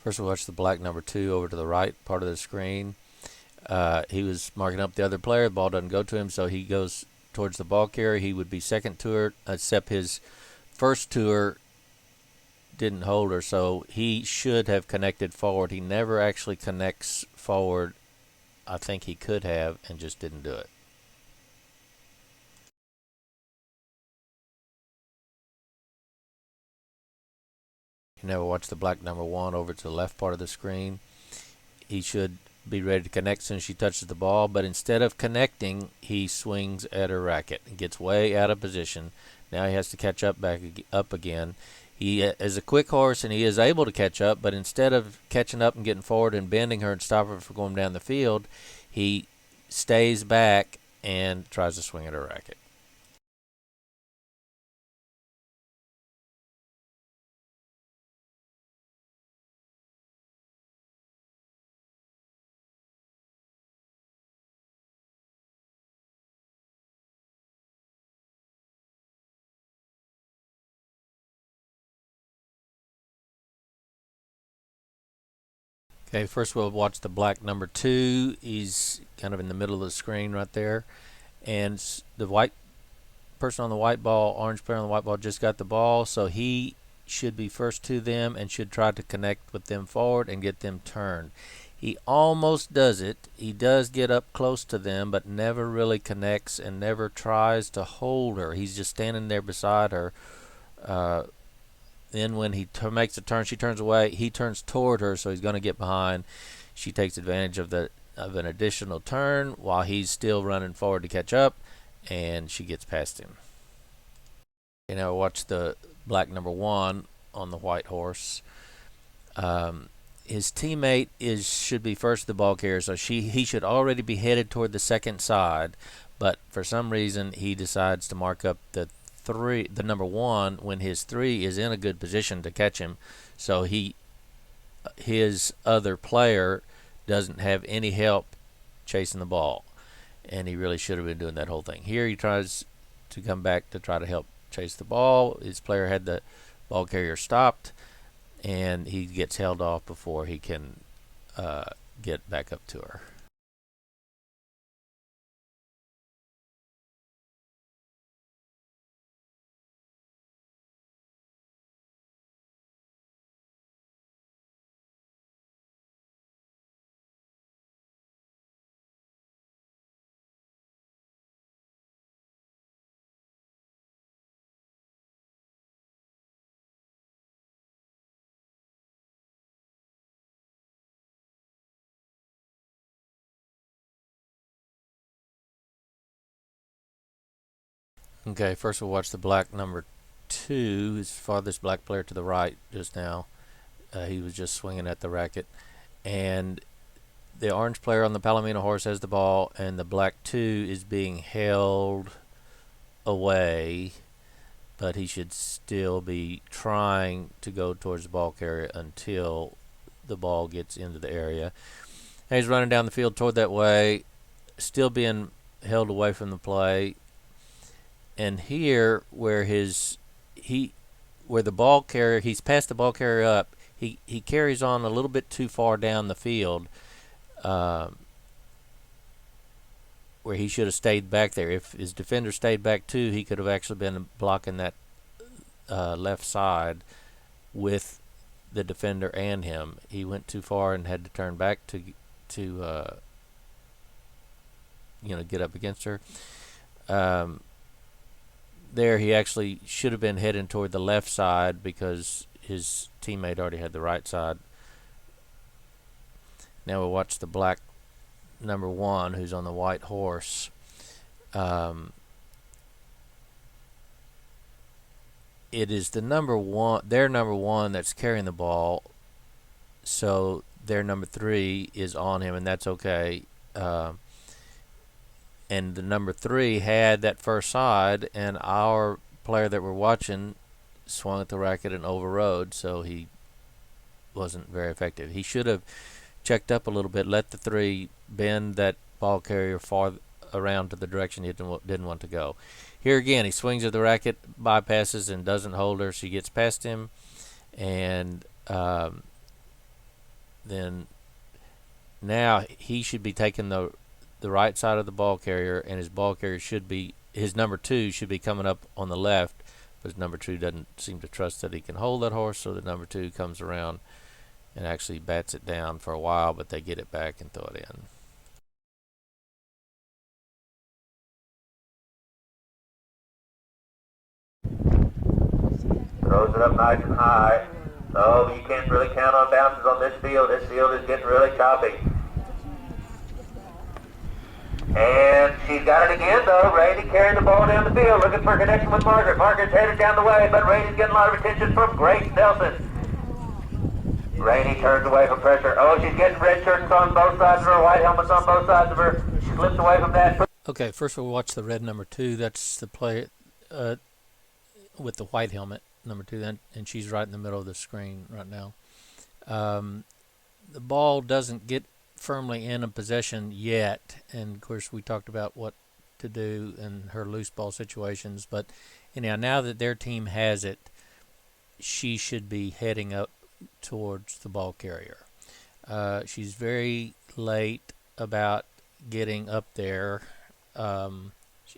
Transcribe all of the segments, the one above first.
First we'll watch the black number 2 over to the right part of the screen. He was marking up the other player. The ball doesn't go to him, so he goes towards the ball carrier. He would be second to her, except his first to her didn't hold her, so he should have connected forward. He never actually connects forward. I think he could have and just didn't do it. You never watch the black number 1 over to the left part of the screen. He should be ready to connect as soon as she touches the ball, but instead of connecting, he swings at her racket and gets way out of position. Now he has to catch up again. He is a quick horse and he is able to catch up, but instead of catching up and getting forward and bending her and stopping her from going down the field, he stays back and tries to swing at her racket. Okay, first we'll watch the black number 2. He's kind of in the middle of the screen right there. And the white person on the white ball, orange player on the white ball, just got the ball, so he should be first to them and should try to connect with them forward and get them turned. He almost does it. He does get up close to them, but never really connects and never tries to hold her. He's just standing there beside her. Then when he makes a turn, she turns away. He turns toward her, so he's going to get behind. She takes advantage of an additional turn while he's still running forward to catch up, and she gets past him. You know, watch the black number 1 on the white horse. His teammate should be first to the ball carrier, so he should already be headed toward the second side, but for some reason he decides to mark up the number 1 when his 3 is in a good position to catch him, so his other player doesn't have any help chasing the ball, and he really should have been doing that whole thing. Here he tries to come back to try to help chase the ball. His player had the ball carrier stopped, and he gets held off before he can get back up to her. Okay, first we'll watch the black number 2, his farthest black player to the right just now. He was just swinging at the racket, and the orange player on the Palomino horse has the ball, and the black 2 is being held away, but he should still be trying to go towards the ball carrier until the ball gets into the area. And he's running down the field toward that way, still being held away from the play. And here, where the ball carrier, he's passed the ball carrier up, he carries on a little bit too far down the field, where he should have stayed back there. If his defender stayed back too, he could have actually been blocking that left side with the defender and him. He went too far and had to turn back to get up against her. There he actually should have been heading toward the left side because his teammate already had the right side. Now we'll watch the black number 1 who's on the white horse. It is the their number 1 that's carrying the ball, so their number 3 is on him, and that's okay. And the number 3 had that first side, and our player that we're watching swung at the racket and overrode, so he wasn't very effective. He should have checked up a little bit, let the 3 bend that ball carrier far around to the direction he didn't want to go. Here again, he swings at the racket, bypasses, and doesn't hold her. She gets past him, and then now he should be taking the right side of the ball carrier, and his ball carrier should be, his number 2 should be coming up on the left, but number 2 doesn't seem to trust that he can hold that horse, so the number 2 comes around and actually bats it down for a while, but they get it back and throw it in. Throws it up nice and high. So you can't really count on bounces on this field. This field is getting really choppy. And she's got it again, though. Rainey carrying the ball down the field, looking for a connection with Margaret. Margaret's headed down the way, but Rainey's getting a lot of attention from Grace Nelson. Rainey turns away from pressure. Oh, she's getting red shirts on both sides of her, white helmets on both sides of her. She slips away from that. Okay, first we'll watch the red number 2. That's the play with the white helmet, number 2, and she's right in the middle of the screen right now. The ball doesn't get firmly in a possession yet, and of course we talked about what to do in her loose ball situations, but anyhow, now that their team has it, she should be heading up towards the ball carrier. She's very late about getting up there.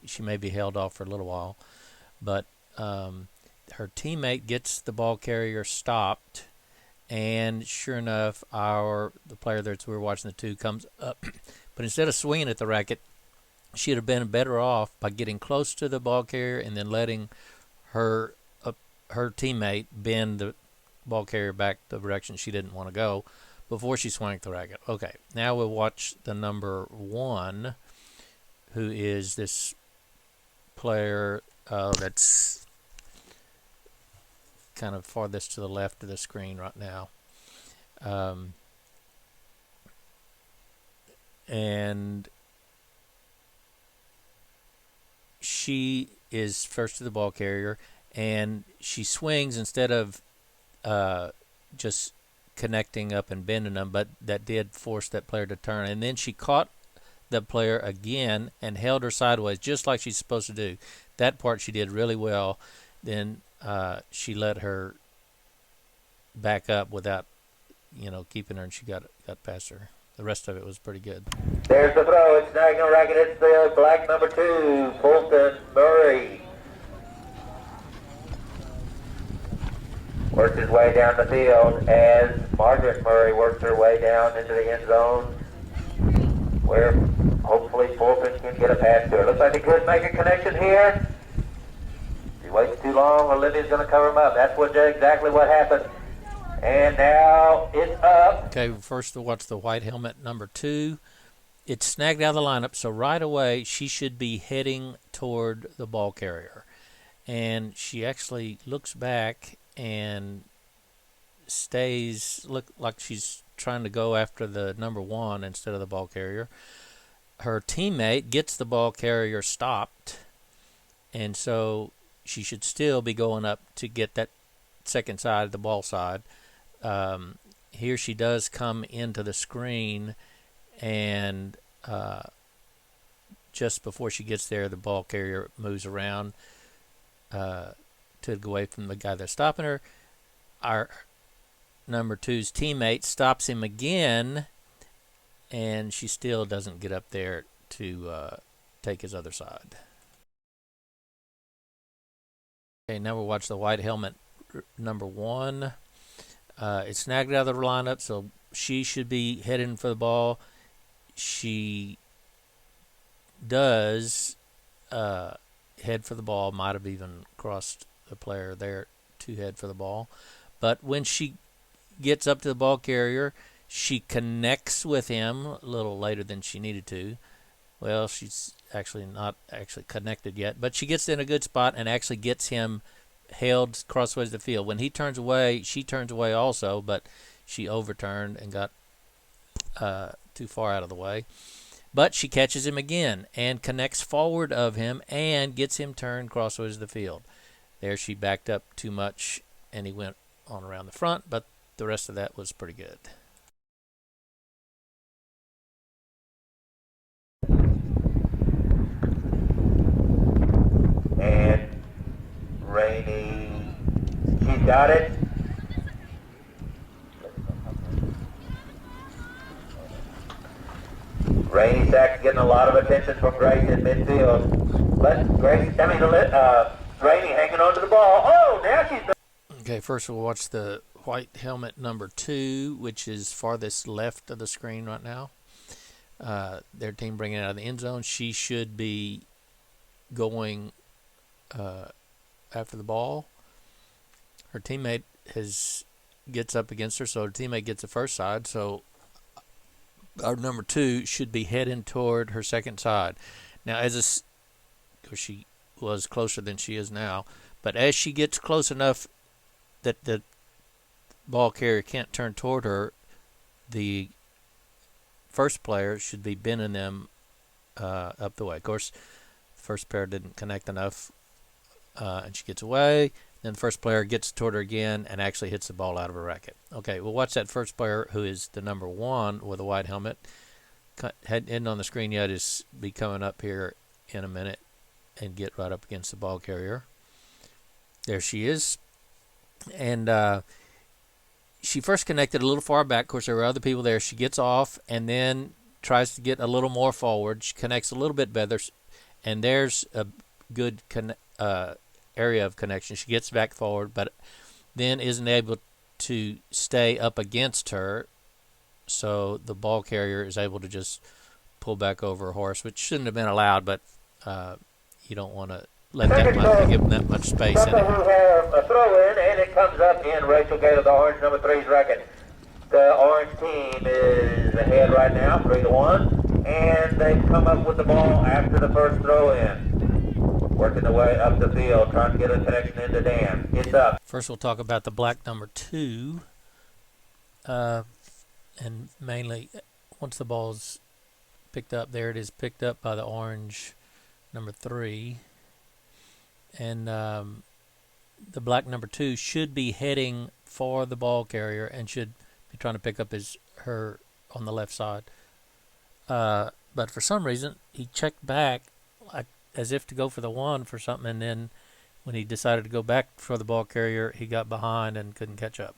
She may be held off for a little while, but her teammate gets the ball carrier stopped, and sure enough, the player that we were watching, the 2, comes up. But instead of swinging at the racket, she'd have been better off by getting close to the ball carrier and then letting her teammate bend the ball carrier back the direction she didn't want to go before she swung at the racket. Okay, now we'll watch the number 1, who is this player that's kind of farthest to the left of the screen right now. And she is first to the ball carrier, and she swings instead of just connecting up and bending them, but that did force that player to turn. And then she caught the player again and held her sideways just like she's supposed to do. That part she did really well. Then she let her back up without, keeping her, and she got past her. The rest of it was pretty good. There's the throw. It's diagonal racket. It's the black number 2, Fulton Murray. Works his way down the field as Margaret Murray works her way down into the end zone, where hopefully Fulton can get a pass to her. Looks like they could make a connection here. If he waits too long, Olivia's going to cover him up. That's exactly what happened. And now it's up. Okay, first we'll watch the white helmet, number 2. It's snagged out of the lineup, so right away she should be heading toward the ball carrier. And she actually looks back and look like she's trying to go after the number 1 instead of the ball carrier. Her teammate gets the ball carrier stopped, and so she should still be going up to get that second side, the ball side. Here she does come into the screen, and just before she gets there, the ball carrier moves around to go away from the guy that's stopping her. Our number 2's teammate stops him again, and she still doesn't get up there to take his other side. Okay, now we'll watch the white helmet, number 1. It's snagged out of the lineup, so she should be heading for the ball. She does head for the ball, might have even crossed the player there to head for the ball. But when she gets up to the ball carrier, she connects with him a little later than she needed to. Well, she's actually not connected yet, but she gets in a good spot and actually gets him held crossways the field. When he turns away, she turns away also, but she overturned and got too far out of the way. But she catches him again and connects forward of him and gets him turned crossways the field. There she backed up too much, and he went on around the front, but the rest of that was pretty good. And Rainey, she's got it. Rainy Sack's getting a lot of attention from Grace in midfield. But Grace, Rainy hanging on to the ball. Oh, now she's... Okay, first we'll watch the white helmet number 2, which is farthest left of the screen right now. Their team bringing it out of the end zone. She should be going after the ball. Her teammate gets up against her, so her teammate gets the first side. So our number 2 should be heading toward her second side. Now, because she was closer than she is now, but as she gets close enough that the ball carrier can't turn toward her, the first player should be bending them up the way. Of course, the first pair didn't connect enough, and she gets away. Then the first player gets toward her again and actually hits the ball out of her racket. Okay, we'll watch that first player, who is the number 1 with a white helmet. Hadn't on the screen yet, is be coming up here in a minute and get right up against the ball carrier. There she is. And she first connected a little far back. Of course, there were other people there. She gets off and then tries to get a little more forward. She connects a little bit better, and there's a good area of connection. She gets back forward, but then isn't able to stay up against her, so the ball carrier is able to just pull back over her horse, which shouldn't have been allowed, but you don't want to give them that much space in it. Who have a throw in, and it comes up in Rachel Gaylor, the orange number 3's racket. The orange team is ahead right now, 3-1, and they've come up with the ball after the first throw in. Working their way up the field, trying to get a connection into Dan. It's up. First, we'll talk about the black number 2, and mainly once the ball's picked up, there it is, picked up by the orange number 3, and the black number 2 should be heading for the ball carrier and should be trying to pick up her on the left side. But for some reason, he checked back as if to go for the 1 for something, and then when he decided to go back for the ball carrier, he got behind and couldn't catch up.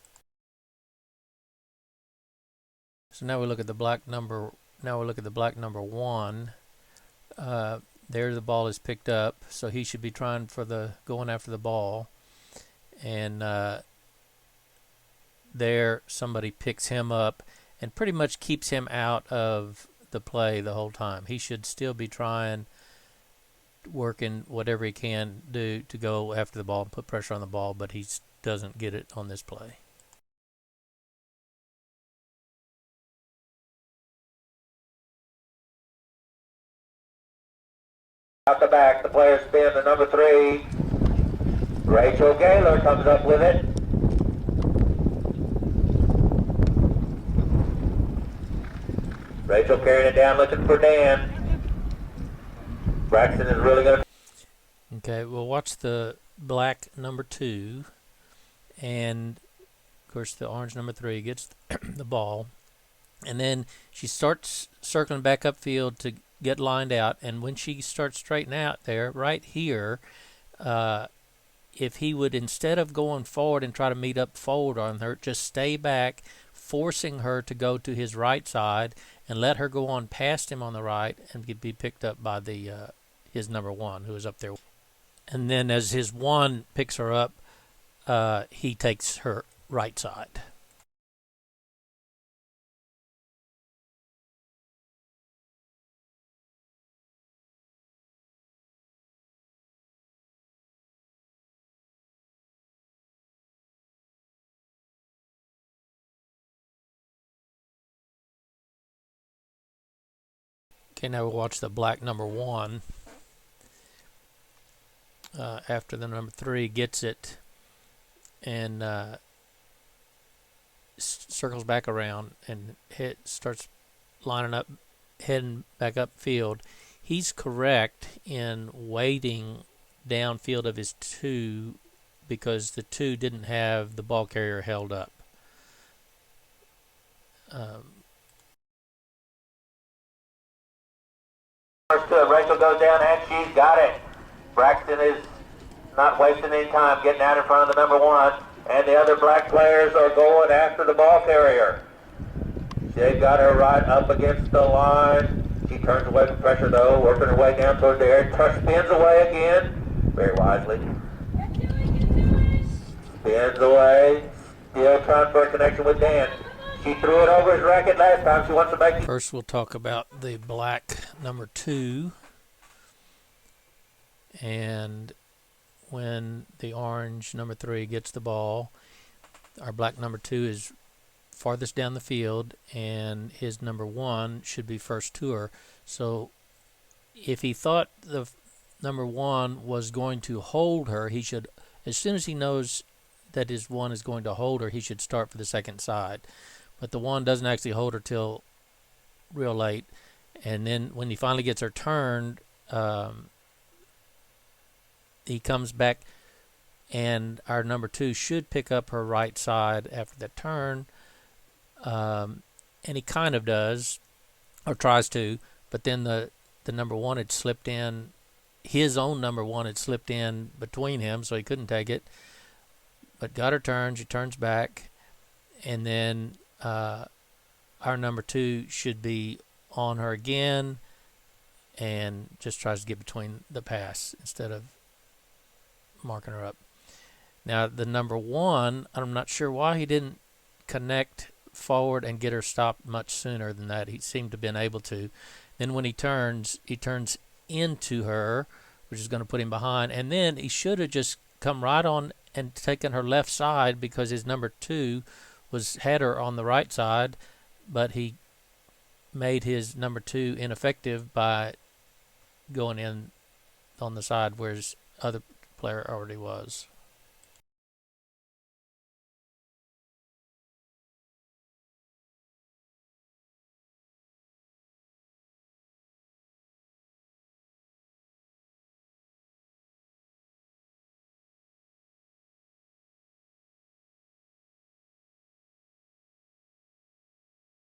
So now we look at the black number. Now we look at the black number 1. There the ball is picked up, so he should be trying for going after the ball, and there somebody picks him up and pretty much keeps him out of the play the whole time. He should still be working whatever he can do to go after the ball and put pressure on the ball, but he doesn't get it on this play. Out the back, the player spin, the number 3. Rachel Gaylor comes up with it. Rachel carrying it down, looking for Dan. Braxton is really going to... Okay, we'll watch the black number 2, and of course the orange number 3 gets the ball, and then she starts circling back upfield to get lined out, and when she starts straightening out there, right here, if he would, instead of going forward and try to meet up forward on her, just stay back, forcing her to go to his right side and let her go on past him on the right and be picked up by his number 1, who is up there. And then as his 1 picks her up, he takes her right side. Okay, now we'll watch the black number 1. After the number 3 gets it and circles back around and starts lining up, heading back upfield. He's correct in waiting downfield of his 2 because the 2 didn't have the ball carrier held up. Rachel goes down and she's got it. Braxton is not wasting any time getting out in front of the number 1, and the other black players are going after the ball carrier. They've got her right up against the line. turns away from pressure though, working her way down towards the air. Spins away again, very wisely. Spins away, still trying for a connection with Dan. She threw it over his racket last time. She wants to make... First, we'll talk about the black number 2. And when the orange number 3 gets the ball, our black number 2 is farthest down the field, and his number 1 should be first to her. So if he thought the number 1 was going to hold her, he should, as soon as he knows that his 1 is going to hold her, he should start for the second side. But the 1 doesn't actually hold her till real late, and then when he finally gets her turned, he comes back, and our number 2 should pick up her right side after the turn, and he kind of does, or tries to, but then the number 1 had slipped in, his own number 1 had slipped in between him, so he couldn't take it, but got her turned. She turns back, and then our number 2 should be on her again, and just tries to get between the pass instead of marking her up. Now the number 1, I'm not sure why he didn't connect forward and get her stopped much sooner than that. He seemed to have been able to. Then when he turns into her, which is going to put him behind, and then he should have just come right on and taken her left side, because his number 2 had her on the right side, but he made his number 2 ineffective by going in on the side where his other player already was.